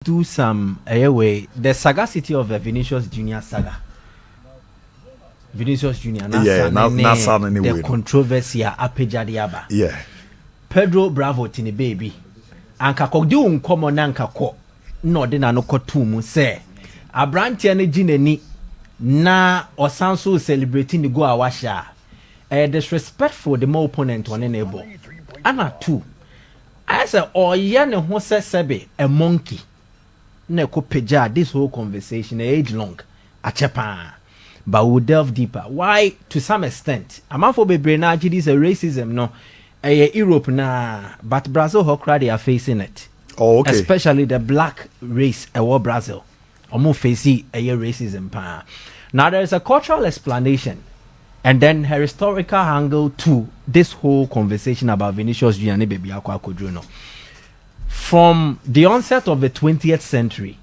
do some way the Sagacity of the Vinicious Junior saga. Vinicious Junior, the controversy apejadiaba. Yeah. Pedro Bravo tini baby. Anka kodi unkomo nanka ko no de na no kotum say abrantia ne gineni na osanso celebrating the go awasha. Disrespectful the more opponent one enable. Ana two. I said or ye ne ho sebe a monkey. Ne ko peja this whole conversation age long. A chepa. But we'll delve deeper. Why? To some extent. Amafo bebre na this a racism no. Europe na, but Brazil hokra they are facing it. Oh, okay. Especially the black race Brazil. Omo facing racism pa. Now there is a cultural explanation and then her historical angle to this whole conversation about Vinicious Junior baby akwa kodruno. From the onset of the 20th century,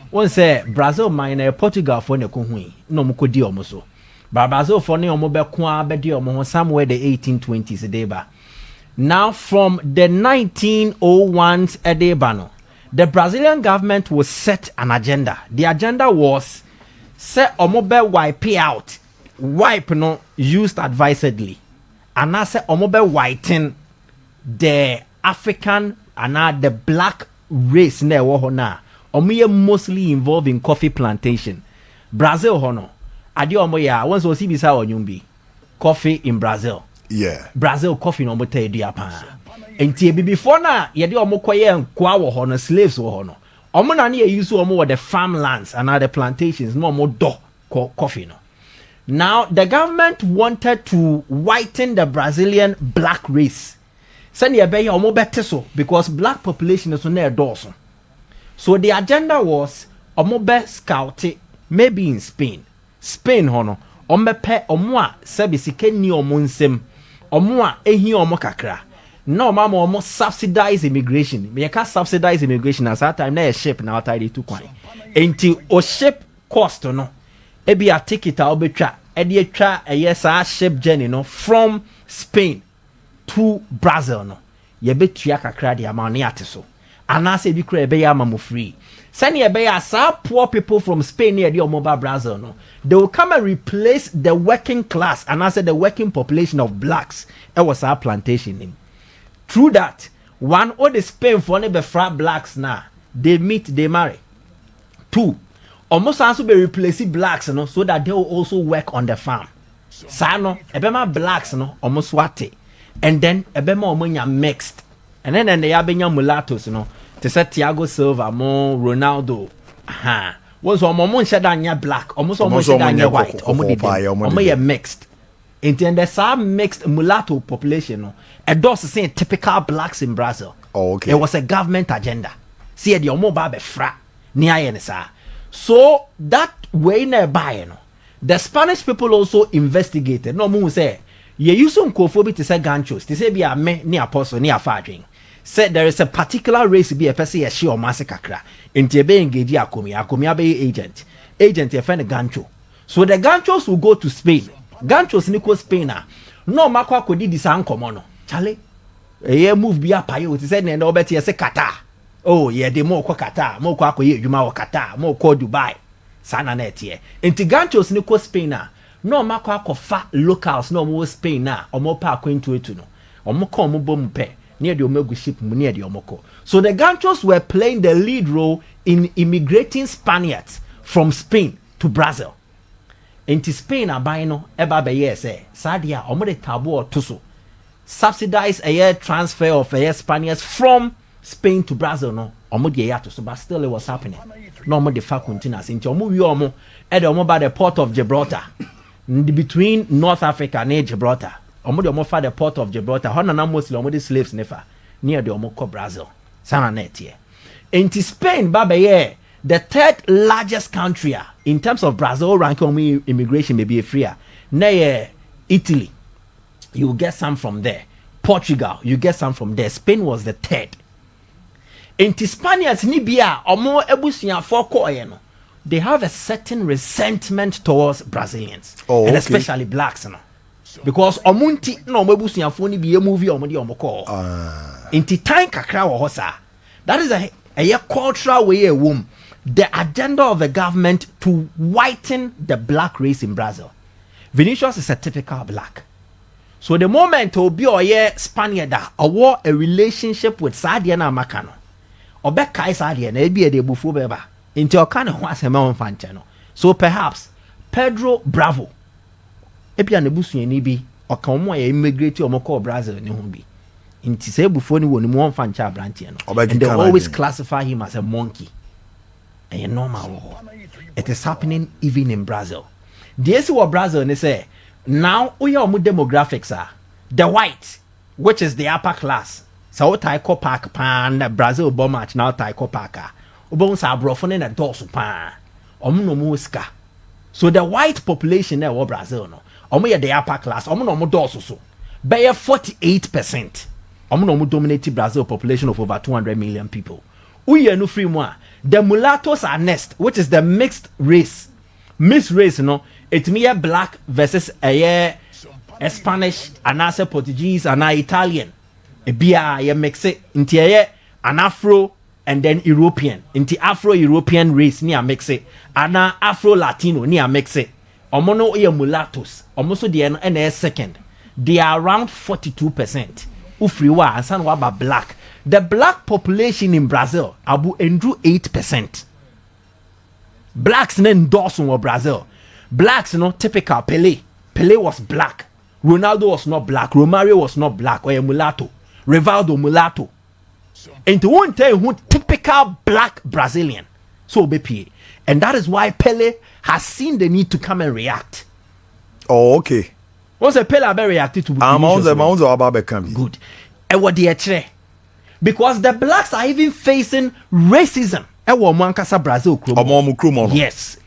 one say Brazil minor Portugal for ne kuhui no mukodi omoso. But Brazil for ne omo be kwa be di omo somewhere the 1820s deba. Now from the 1901s edebano, the Brazilian government was set an agenda. The agenda was set omo be wipe out. Wipe no used advisedly. And I say omo be whiten the African and the black race ne wo na. Omo mostly involved in coffee plantation. Brazil hono. Adi omo ya once o si bisa onyumbi. Coffee in Brazil. Yeah. Brazil coffee no mota edua pa. Enti before na ye de omo koye nkwa wo hono slaves wo hono. Omo na na use omo the farmlands and other plantations no omo do coffee no. Now the government wanted to whiten the Brazilian black race. Send ye be omo bete so because black population is na edoso. So the agenda was omobe scout maybe in Spain. Spain hono omepe omo a sebisike ni omo nsem omo a ehi omo kakra. No mama omo subsidize immigration. Me ka subsidize immigration at that time na ship na atide tu kwan. Enti o ship cost no ebi a ticket a obetwa e de atwa a ship journey no from Spain to Brazil no. Ye betua kakra de ama ne ateso. Anase bi kura ebe ya mamo free. Sani ebe ya sa poor people from Spain near the Omoba Brazil no. They will come and replace the working class and I said the working population of blacks. It was our plantation name. Through that, one all the Spain for ne be frat blacks na they meet, they marry. Two, almost also be replacing blacks no so that they will also work on the farm. Sano ebe ma blacks no almost wate. And then ebe ma omonya mixed. And then they have been mulattoes, you know. To say Thiago Silva, more Ronaldo. Aha. Was almost shadanya black, almost shadanya white, almost mixed. And then there's some mixed mulatto population, no. And those saying typical blacks in Brazil. Oh, okay. It was a government agenda. See the omo babe fra near sa. So that way nearby, you know. The Spanish people also investigated. No more say. Ye use some kofobi to say ganchos. To say be a me ni apostle ni afadring. Said there is a particular race be a person a she or massacre. Into be engage akomi be agent. Agent ye find a gancho. So the ganchos will go to Spain. Ganchos ni ko Spain na. No makwa kodi di san komono. Chale. Ye move be a payo. To say ne no beti ye say Qatar. Oh yeah, they more ko Qatar. More ko akoye juma wa Qatar. More ko Dubai. Sana net ye. Into ganchos ni ko Spain na. No makwa kofa locals no more Spain na omo pa akwentu etu no omo ko omo bom pe near the omegu ship mu near the omoko. So the ganchos were playing the lead role in immigrating Spaniards from Spain to Brazil. Into Spain abino eba be yes sadia omo de tabo otoso subsidize a year transfer of a year Spaniards from Spain to Brazil no omo de yato so but still it was happening. No omo de fa continuous into omo wi omo e de omo by the port of Gibraltar. Between North Africa and Gibraltar. Omo de omo fa the port of Gibraltar. Ho na mostly omo de slaves nefa near the omo ko Brazil. Sana net here. Into Spain babaye the third largest country in terms of Brazil rank omo immigration maybe a freer. Na Italy. You get some from there. Portugal, you get some from there. Spain was the third. Into Spaniards ni bia omo ebusuya foko no. They have a certain resentment towards Brazilians. Oh, and okay. especially blacks. No? Because omunti no mebusu yafoni be a movie or modi omoko. Inti time kakra wo hosa. That is a cultural way a womb. The agenda of the government to whiten the black race in Brazil. Vinicious is a typical black. So the moment obi oye Spaniard or a relationship with Sadia na Makano, or back Kai Sadia na ebi de bufu beba into a kind of wasema fanchano. So perhaps Pedro Bravo, ebi anebusu ni bi or come immigrate or moko Brazil ni humbi. Inti se bufu ni woni mo fancha brantie no. And they always classify him as a monkey. And a normal. It is happening even in Brazil. The issue of Brazil, they say, now we are demographics are the white, which is the upper class. So Taiko Park pan Brazil bomach now Taiko Parka. Ubon sa brofone na dosu pan. Omuno muska. So the white population there was Brazil no. Omu the upper class. Omuno mu dosu so. By 48%. Omuno mu dominate Brazil population of over 200 million people. Uye no free moi. The mulattoes are next, which is the mixed race. Mixed race, no, it me a black versus a Spanish, and a Portuguese, and a Italian. A bia ye mix it into an Afro and then European. Into Afro-European race near mix it. And Afro-Latino near mix it. Omono e mulattoes. Almost the NS second. They are around 42%. Ufriwa and Sanwaba black. The black population in Brazil, Abu Andrew 8%. Blacks endorse in Brazil. Blacks, typical Pele. Pele was black. Ronaldo was not black. Romario was not black. Or a mulatto. Rivaldo mulatto. And to one tell who typical black Brazilian. So BP. And that is why Pele has seen the need to come and react. Oh, okay. Once a Pele reacted to good. And what the because the blacks are even facing racism. Brazil. Yes.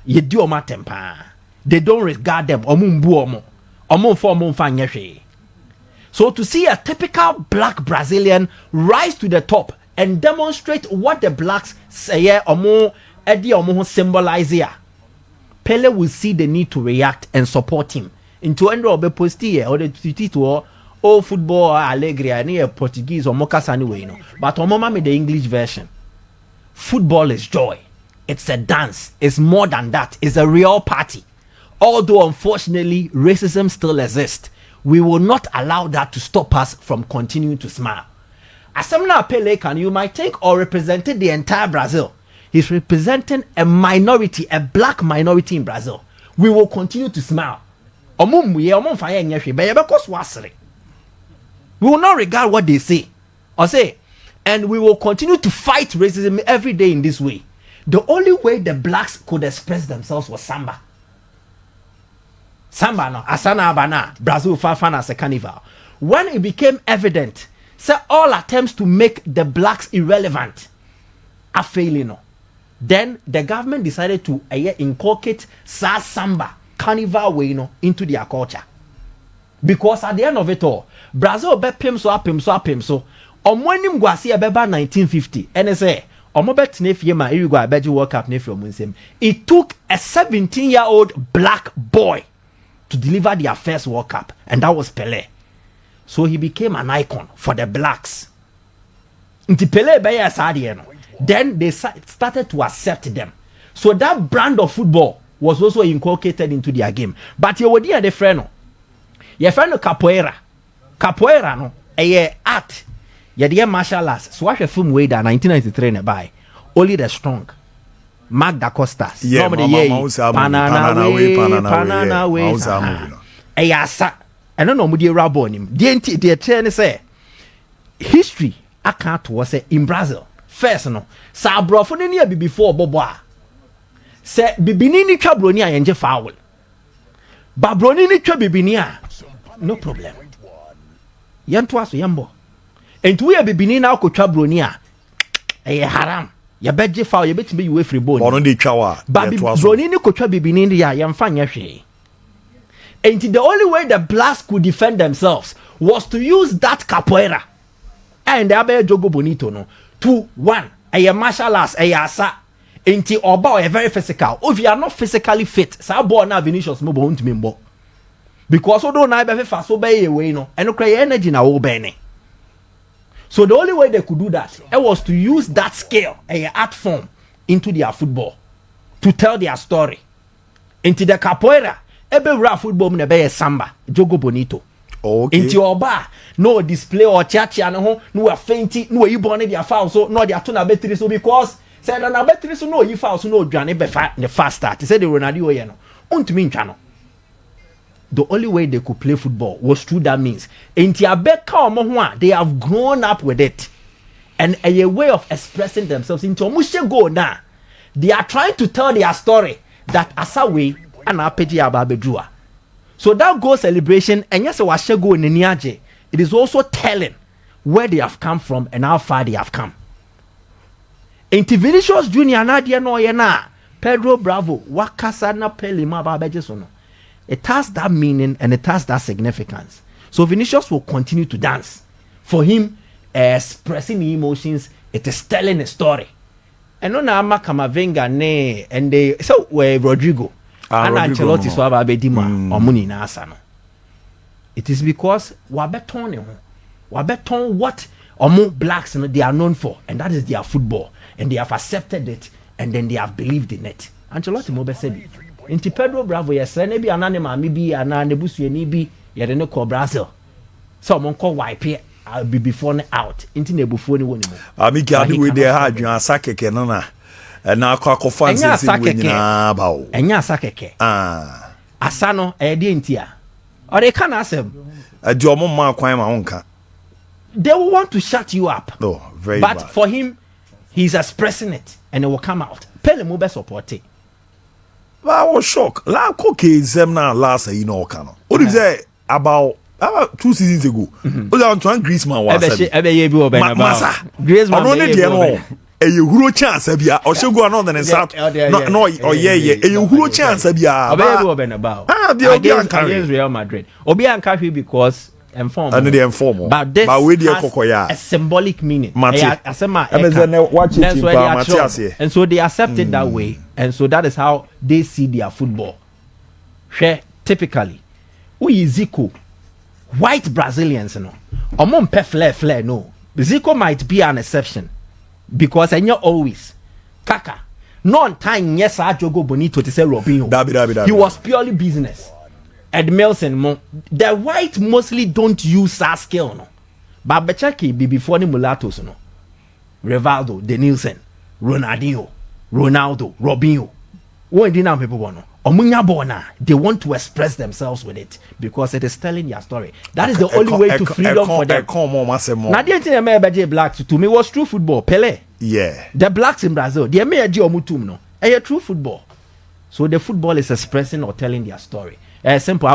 You do oma temper. They don't regard them. So to see a typical black Brazilian rise to the top and demonstrate what the blacks say symbolize here, Pele will see the need to react and support him. Into end of the post or the to all football Alegria near Portuguese or Mocas anyway, but Omoma made the English version. Football is joy. It's a dance. It's more than that. It's a real party. Although unfortunately racism still exists, we will not allow that to stop us from continuing to smile. Asamna Pele you might think or represented the entire Brazil. He's representing a minority, a black minority in Brazil. We will continue to smile. We will not regard what they say or say, and we will continue to fight racism every day in this way. The only way the blacks could express themselves was samba. Samba no, asana abana, Brazil fafana as a carnival. When it became evident, say all attempts to make the blacks irrelevant are failing. Then the government decided to inculcate samba carnival way into their culture. Because at the end of it all, Brazil be pim so. Omwenim gwasi ebeba 1950. And say, omobet nefie ma Uruguay beji World Cup nefie omunsem. It took a 17-year-old black boy to deliver their first World Cup, and that was Pele. So he became an icon for the blacks. Nti Pele be ya then they started to accept them. So that brand of football was also inculcated into their game. But you would hear the friend. Your friend capoeira no art your martial arts. So watch a film way that 1993 nearby. Only the strong Mark da Costa Panana way ayasa I don't know mudi rabo him the train say history account was in Brazil first no sa brofo ne ne before bobo a say bibini ni twa broni a yenje foul ba broni ni twa bibini a no problem yanto aso yambo enti we bibini na akotwa broni a haram ya beje foul ya betime you free bone ono dey twa wa ba broni ni kotwa bibini ni ya yamfa nya hwe enti the only way the blacks could defend themselves was to use that capoeira and abe jogo bonito no 2-1 a martial arts a asa enti oba a very physical. If you are not physically fit sa ball na Vinicious mo bo ntimi mbo because odo na be fa so be ye we no eno kra energy na wo be ne So the only way they could do that was to use that skill, a art form, into their football to tell their story. Into the capoeira, every rap football na be samba, jogo bonito. Okay. Into your bar, no display or chachi no fainty, no you born their foul, so no they are tuna betri so because said na betri so no you foul so no dwane be the fast start. Said the Ronaldo ye no. Untumi ntwa no. The only way they could play football was through that means. Into they have grown up with it. And a way of expressing themselves into Mushe go now. They are trying to tell their story that Asawe and Apeti Ababedua. So that goal celebration, and yes, washe go in Niaje, it is also telling where they have come from and how far they have come. Into Vinicious Junior Nadia no yena Pedro Bravo wakasa na peli ma babejesono. It has that meaning and it has that significance. So Vinicious will continue to dance. For him, expressing emotions, it is telling a story. And no na Kamavinga ne and they so Rodrigo and Ancelotti so abedima omuni na asano. It is because wabeton what omo blacks they are known for, and that is their football, and they have accepted it and then they have believed in it. Ancelotti mo be said Inti Pedro Bravo yes na bi anane maame bi ana nebusuani bi yede ne ko Brazil. So mon ko wipe be before ne out. Inti nebufuo ne woni mo. Amiki ade we dey ha adwan asakeke no na. Na akọ fans say we nyina ba o. Enya asakeke. Asa no e de ntia. Or they can asem. Ade omo ma kwan ma wonka. They will want to shut you up. No, very but bad. For him, he's expressing it and it will come out. Pele mo be support it. I was shocked. La coke them now last you know can. What is that about 2 seasons ago? What Antoine Griezmann was Griezmann only no a huro chance bia o shego another than south no yeah a huro chance bia against Real Madrid obi anka because inform and the inform but this we has a symbolic meaning and so they accept it that way, and so that is how they see their football. Typically we Zico white Brazilians no omompe flair no Zico might be an exception because I know always Kaka non time yes jogo bonito to say Robinho he was purely business. Edmilson the white mostly don't use that skill no but Bechaki be before the mulattoes no Rivaldo, Denilson, Ronaldinho, Robinho. What do you know people want no omunya bona they want to express themselves with it because it is telling their story. That is the only way to freedom for them. Now the thing that blacks to me was true football. Pele. Yeah. The blacks in Brazil, they may omutum no. True football. So the football is expressing or telling their story. Simple.